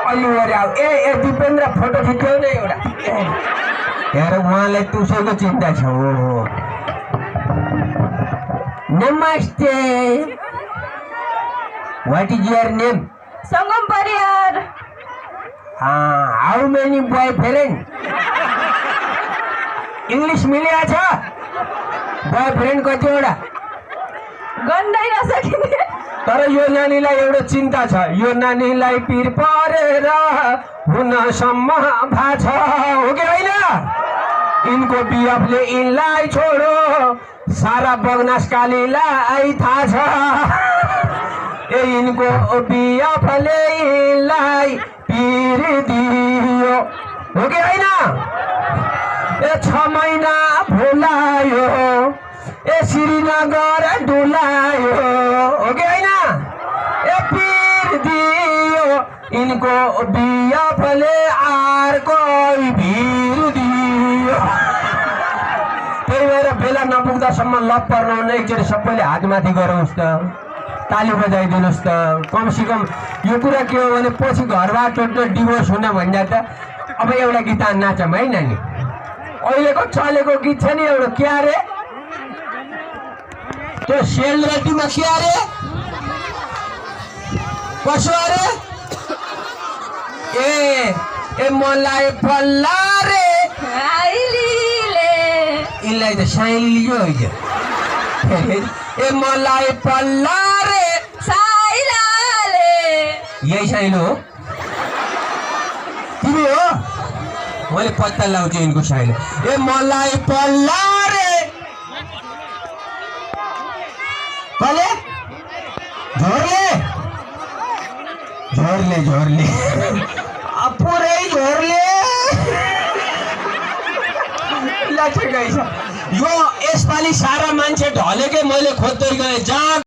अलि आऊ ए दिपेन्द्र फोटो खिच्यौ न एउटा हेर उहाँलाई तुसेको चिन्ता छ हो नमस्ते what is your name Sangam Pariyar how many boyfriend English मिलेको छ बॉयफ्रेंड कतिवटा गन्दै नसकिने तर यो नानीलाई एउटा चिन्ता छ यो नानीलाई पिर परेर हुनसम्म भा छ हो कि होइन इनको बिएफले इनलाई छोडो सारा बगनासकालीलाई थाहा छ ए इनको बिएफले इनलाई पिर दियो हो कि होइन ए 6 महिना भुलायो ए श्रीनगर डुलायो हो कि होइन ए पिर दियो इनको बिएफले अर्को भिर दियो त्यही भएर बेला नपुग्दासम्म लप पर्न एकचोटि सबैले हातमाथि गरौँस् त ताली बजाइदिनुहोस् त कमसेकम यो कुरा के हो भने पछि घरबाट टोटल डिभोर्स हुन भन्दा त अब एउटा गीत नाचौँ है नानी अहिलेको चलेको गीत छ नि एउटा के अरे त्यो सेलरोटीमा के अरे कसो अरे ए मलाई पल्ला रे इनलाई त साइली जो होइन ए मलाई पल्ला रे साइलाले यही साइलो हो तिमी हो मैले पत्ता लाउँछु यिनको साइलो ए मलाई पल्ला रे कले झोरले झोरले पुरै झोरले यो यसपालि सारा मान्छे ढलेकै मैले खोज्दै गएँ जहाँ